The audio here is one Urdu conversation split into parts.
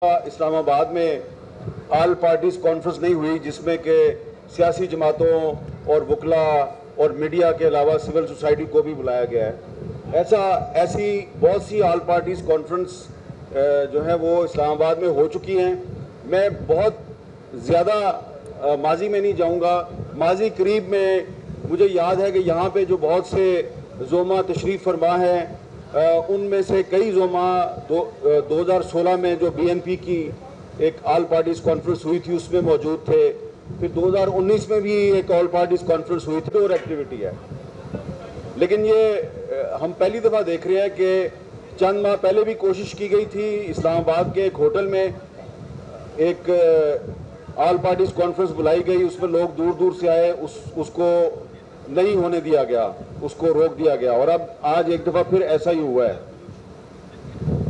اسلام آباد میں آل پارٹیز کانفرنس نہیں ہوئی جس میں کہ سیاسی جماعتوں اور وکلاء اور میڈیا کے علاوہ سول سوسائٹی کو بھی بلایا گیا ہے۔ ایسی بہت سی آل پارٹیز کانفرنس جو ہیں وہ اسلام آباد میں ہو چکی ہیں۔ میں بہت زیادہ ماضی میں نہیں جاؤں گا۔ ماضی قریب میں مجھے یاد ہے کہ یہاں پہ جو بہت سے زوما تشریف فرما ہیں ان میں سے کئی زوما 2016 میں جو بی این پی کی ایک آل پارٹیز کانفرنس ہوئی تھی اس میں موجود تھے۔ پھر 2019 میں بھی ایک آل پارٹیز کانفرنس ہوئی تھی اور ایکٹیویٹی ہے، لیکن یہ ہم پہلی دفعہ دیکھ رہے ہیں کہ چند ماہ پہلے بھی کوشش کی گئی تھی اسلام آباد کے ایک ہوٹل میں ایک آل پارٹیز کانفرنس بلائی گئی، اس میں لوگ دور دور سے آئے، اس کو نہیں ہونے دیا گیا، اس کو روک دیا گیا، اور اب آج ایک دفعہ پھر ایسا ہی ہوا ہے۔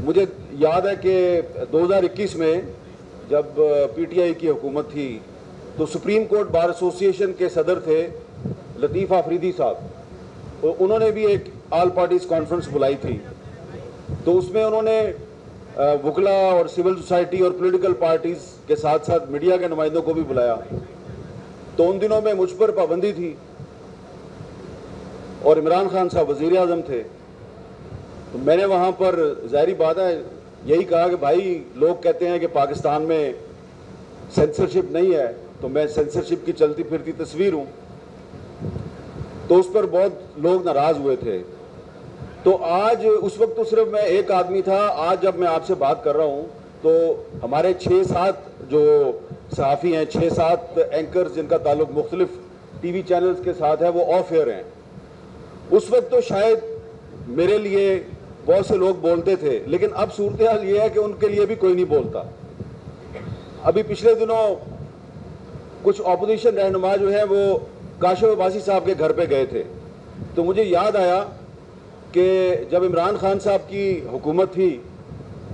مجھے یاد ہے کہ 2021 میں جب پی ٹی آئی کی حکومت تھی تو سپریم کورٹ بار ایسوسی ایشن کے صدر تھے لطیف آفریدی صاحب، انہوں نے بھی ایک آل پارٹیز کانفرنس بلائی تھی، تو اس میں انہوں نے وکلاء اور سول سوسائٹی اور پولیٹیکل پارٹیز کے ساتھ ساتھ میڈیا کے نمائندوں کو بھی بلایا۔ تو ان دنوں میں مجھ پر پابندی تھی اور عمران خان صاحب وزیر اعظم تھے، تو میں نے وہاں پر ظاہری بات ہے یہی کہا کہ بھائی لوگ کہتے ہیں کہ پاکستان میں سینسرشپ نہیں ہے، تو میں سینسرشپ کی چلتی پھرتی تصویر ہوں، تو اس پر بہت لوگ ناراض ہوئے تھے۔ تو آج اس وقت تو صرف میں ایک آدمی تھا، آج جب میں آپ سے بات کر رہا ہوں تو ہمارے 6-7 جو صحافی ہیں، 6-7 اینکرز جن کا تعلق مختلف ٹی وی چینلز کے ساتھ ہے وہ آف ایئر ہیں۔ اس وقت تو شاید میرے لیے بہت سے لوگ بولتے تھے، لیکن اب صورتحال یہ ہے کہ ان کے لیے بھی کوئی نہیں بولتا۔ ابھی پچھلے دنوں کچھ اپوزیشن رہنما جو ہیں وہ کاشف عباسی صاحب کے گھر پہ گئے تھے، تو مجھے یاد آیا کہ جب عمران خان صاحب کی حکومت تھی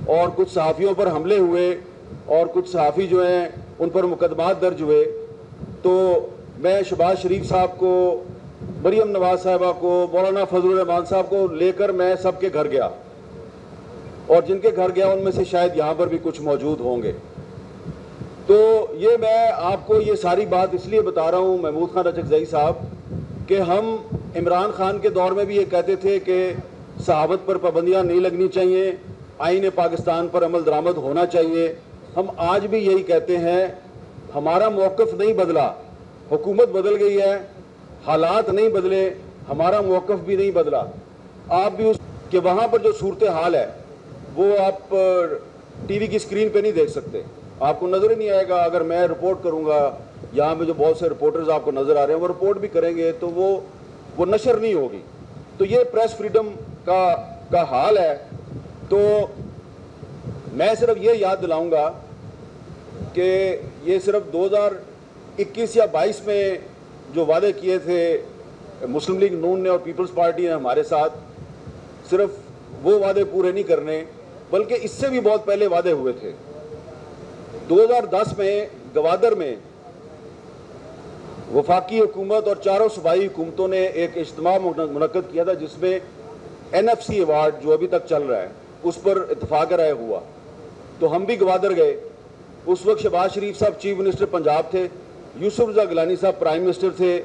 اور کچھ صحافیوں پر حملے ہوئے اور کچھ صحافی جو ہیں ان پر مقدمات درج ہوئے، تو میں شہباز شریف صاحب کو، مریم نواز صاحبہ کو، مولانا فضل الرحمان صاحب کو لے کر میں سب کے گھر گیا، اور جن کے گھر گیا ان میں سے شاید یہاں پر بھی کچھ موجود ہوں گے۔ تو یہ میں آپ کو یہ ساری بات اس لیے بتا رہا ہوں محمود خان رچکزئی صاحب کہ ہم عمران خان کے دور میں بھی یہ کہتے تھے کہ صحافت پر پابندیاں نہیں لگنی چاہیے، آئین پاکستان پر عمل درآمد ہونا چاہیے۔ ہم آج بھی یہی کہتے ہیں، ہمارا موقف نہیں بدلا، حکومت بدل گئی ہے، حالات نہیں بدلے، ہمارا موقف بھی نہیں بدلا۔ آپ بھی اس کہ وہاں پر جو صورتحال ہے وہ آپ ٹی وی کی اسکرین پہ نہیں دیکھ سکتے، آپ کو نظر ہی نہیں آئے گا۔ اگر میں رپورٹ کروں گا، یہاں پہ جو بہت سے رپورٹرز آپ کو نظر آ رہے ہیں وہ رپورٹ بھی کریں گے تو وہ نشر نہیں ہوگی۔ تو یہ پریس فریڈم کا حال ہے۔ تو میں صرف یہ یاد دلاؤں گا کہ یہ صرف 2021 یا 22 میں جو وعدے کیے تھے مسلم لیگ نون نے اور پیپلز پارٹی نے ہمارے ساتھ، صرف وہ وعدے پورے نہیں کرنے بلکہ اس سے بھی بہت پہلے وعدے ہوئے تھے۔ 2010 میں گوادر میں وفاقی حکومت اور چاروں صوبائی حکومتوں نے ایک اجتماع منعقد کیا تھا جس میں این ایف سی ایوارڈ جو ابھی تک چل رہا ہے اس پر اتفاق رائے ہوا۔ تو ہم بھی گوادر گئے، اس وقت شہباز شریف صاحب چیف منسٹر پنجاب تھے، یوسف رضا گیلانی صاحب پرائم منسٹر تھے،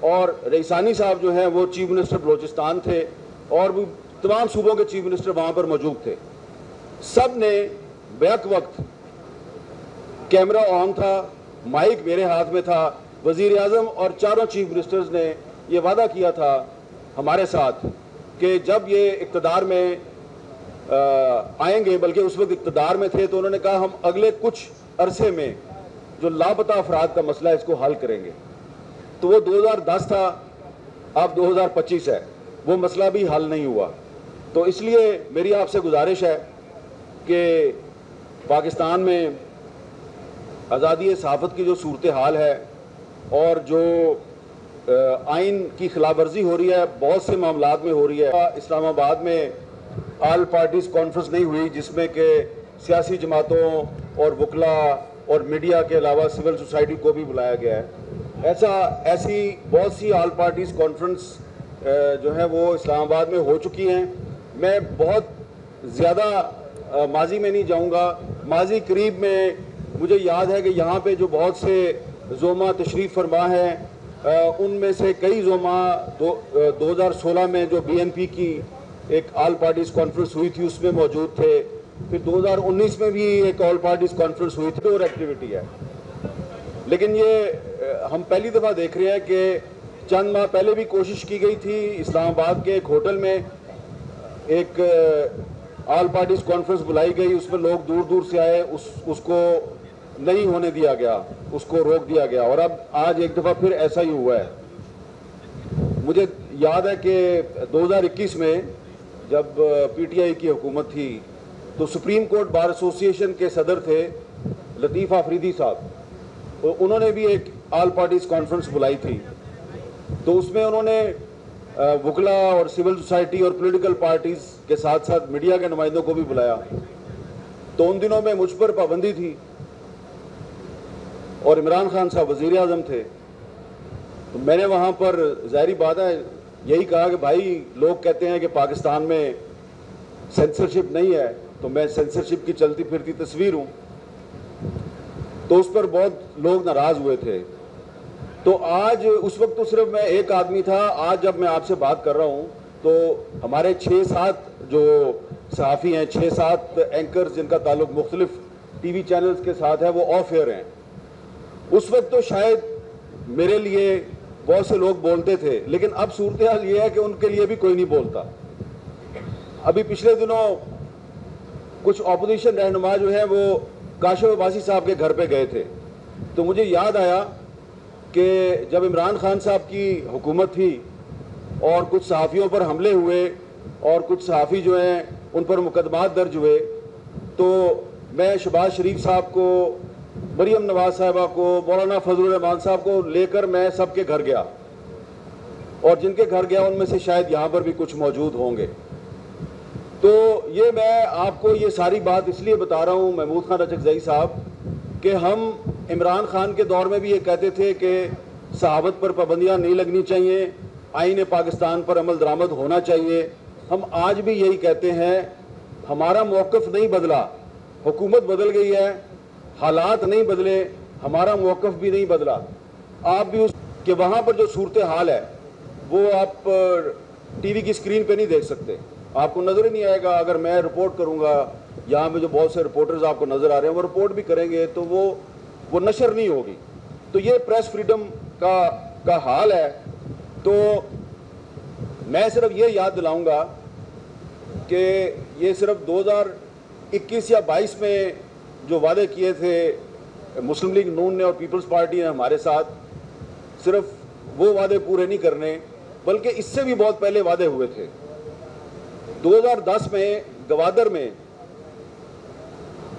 اور ریحسانی صاحب جو ہیں وہ چیف منسٹر بلوچستان تھے، اور بھی تمام صوبوں کے چیف منسٹر وہاں پر موجود تھے۔ سب نے بیک وقت کیمرہ آن تھا، مائک میرے ہاتھ میں تھا، وزیر اعظم اور چاروں چیف منسٹرز نے یہ وعدہ کیا تھا ہمارے ساتھ کہ جب یہ اقتدار میں آئیں گے، بلکہ اس وقت اقتدار میں تھے، تو انہوں نے کہا ہم اگلے کچھ عرصے میں جو لاپتہ افراد کا مسئلہ ہے اس کو حل کریں گے۔ تو وہ 2010 تھا، اب 2025 ہے، وہ مسئلہ بھی حل نہیں ہوا۔ تو اس لیے میری آپ سے گزارش ہے کہ پاکستان میں آزادی صحافت کی جو صورتحال ہے اور جو آئین کی خلاف ورزی ہو رہی ہے، بہت سے معاملات میں ہو رہی ہے۔ اسلام آباد میں آل پارٹیز کانفرنس نہیں ہوئی جس میں کہ سیاسی جماعتوں اور وکلاء اور میڈیا کے علاوہ سول سوسائٹی کو بھی بلایا گیا ہے۔ ایسی بہت سی آل پارٹیز کانفرنس جو ہیں وہ اسلام آباد میں ہو چکی ہیں۔ میں بہت زیادہ ماضی میں نہیں جاؤں گا۔ ماضی قریب میں مجھے یاد ہے کہ یہاں پہ جو بہت سے زوما تشریف فرما ہیں ان میں سے کئی زوما 2016 میں جو بی این پی کی ایک آل پارٹیز کانفرنس ہوئی تھی اس میں موجود تھے. پھر 2019 میں بھی ایک آل پارٹیز کانفرنس ہوئی تھی اور ایکٹیویٹی ہے. لیکن یہ ہم پہلی دفعہ دیکھ رہے ہیں کہ چند ماہ پہلے بھی کوشش کی گئی تھی اسلام آباد کے ایک ہوٹل میں ایک آل پارٹیز کانفرنس بلائی گئی, اس میں لوگ دور دور سے آئے, اس کو نہیں ہونے دیا گیا, اس کو روک دیا گیا, اور اب آج ایک دفعہ پھر ایسا ہی ہوا ہے. مجھے یاد ہے کہ 2021 میں جب پی ٹی آئی کی حکومت تھی تو سپریم کورٹ بار ایسوسی ایشن کے صدر تھے لطیف آفریدی صاحب, انہوں نے بھی ایک آل پارٹیز کانفرنس بلائی تھی. تو اس میں انہوں نے وکلا اور سول سوسائٹی اور پولیٹیکل پارٹیز کے ساتھ ساتھ میڈیا کے نمائندوں کو بھی بلایا. تو ان دنوں میں مجھ پر پابندی تھی اور عمران خان صاحب وزیر اعظم تھے. تو میں نے وہاں پر ظاہری بات ہے یہی کہا کہ بھائی لوگ کہتے ہیں کہ پاکستان میں سینسرشپ نہیں ہے, تو میں سینسرشپ کی چلتی پھرتی تصویر ہوں. تو اس پر بہت لوگ ناراض ہوئے تھے. تو آج اس وقت تو صرف میں ایک آدمی تھا, آج جب میں آپ سے بات کر رہا ہوں تو ہمارے 6-7 جو صحافی ہیں, 6-7 اینکرز جن کا تعلق مختلف ٹی وی چینلز کے ساتھ ہے وہ آف ایئر ہیں. اس وقت تو شاید میرے لیے بہت سے لوگ بولتے تھے, لیکن اب صورتحال یہ ہے کہ ان کے لیے بھی کوئی نہیں بولتا. ابھی پچھلے دنوں کچھ اپوزیشن رہنما جو ہیں وہ کاشف عباسی صاحب کے گھر پہ گئے تھے. تو مجھے یاد آیا کہ جب عمران خان صاحب کی حکومت تھی اور کچھ صحافیوں پر حملے ہوئے اور کچھ صحافی جو ہیں ان پر مقدمات درج ہوئے, تو میں شہباز شریف صاحب کو, مریم نواز صاحبہ کو, مولانا فضل الرحمان صاحب کو لے کر میں سب کے گھر گیا, اور جن کے گھر گیا ان میں سے شاید یہاں پر بھی کچھ موجود ہوں گے. تو یہ میں آپ کو یہ ساری بات اس لیے بتا رہا ہوں محمود خان اچکزئی صاحب کہ ہم عمران خان کے دور میں بھی یہ کہتے تھے کہ صحافت پر پابندیاں نہیں لگنی چاہیے, آئین پاکستان پر عمل درآمد ہونا چاہیے. ہم آج بھی یہی کہتے ہیں. ہمارا موقف نہیں بدلا, حکومت بدل گئی ہے, حالات نہیں بدلے, ہمارا موقف بھی نہیں بدلا. آپ بھی کہ وہاں پر جو صورتحال ہے وہ آپ ٹی وی کی اسکرین پہ نہیں دیکھ سکتے, آپ کو نظر ہی نہیں آئے گا. اگر میں رپورٹ کروں گا, یہاں میں جو بہت سے رپورٹرز آپ کو نظر آ رہے ہیں وہ رپورٹ بھی کریں گے تو وہ نشر نہیں ہوگی. تو یہ پریس فریڈم کا حال ہے. تو میں صرف یہ یاد دلاؤں گا کہ یہ صرف 2021 یا 22 میں جو وعدے کیے تھے مسلم لیگ نون نے اور پیپلز پارٹی نے ہمارے ساتھ, صرف وہ وعدے پورے نہیں کرنے بلکہ اس سے بھی بہت پہلے وعدے ہوئے تھے. 2010 میں گوادر میں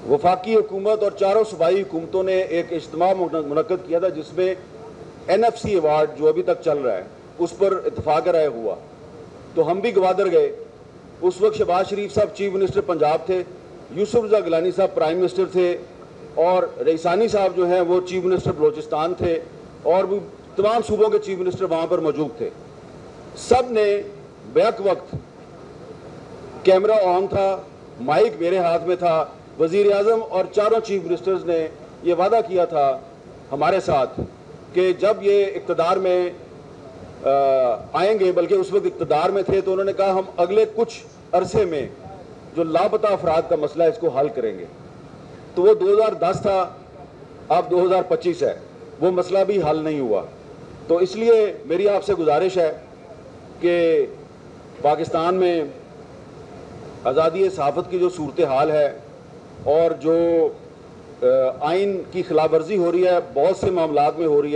وفاقی حکومت اور چاروں صوبائی حکومتوں نے ایک اجتماع منعقد کیا تھا جس میں NFC ایوارڈ جو ابھی تک چل رہا ہے اس پر اتفاق رائے ہوا. تو ہم بھی گوادر گئے. اس وقت شہباز شریف صاحب چیف منسٹر پنجاب تھے, یوسف رضا گیلانی صاحب پرائم منسٹر تھے, اور رئیسانی صاحب جو ہیں وہ چیف منسٹر بلوچستان تھے, اور بھی تمام صوبوں کے چیف منسٹر وہاں پر موجود تھے. سب نے بیک وقت, کیمرہ آن تھا, مائک میرے ہاتھ میں تھا, وزیر اعظم اور چاروں چیف منسٹرز نے یہ وعدہ کیا تھا ہمارے ساتھ کہ جب یہ اقتدار میں آئیں گے, بلکہ اس وقت اقتدار میں تھے, تو انہوں نے کہا ہم اگلے کچھ عرصے میں جو لاپتہ افراد کا مسئلہ ہے اس کو حل کریں گے. تو وہ 2010 تھا, اب 2025 ہے, وہ مسئلہ بھی حل نہیں ہوا. تو اس لیے میری آپ سے گزارش ہے کہ پاکستان میں آزادی صحافت کی جو صورتحال ہے اور جو آئین کی خلاف ورزی ہو رہی ہے, بہت سے معاملات میں ہو رہی ہے,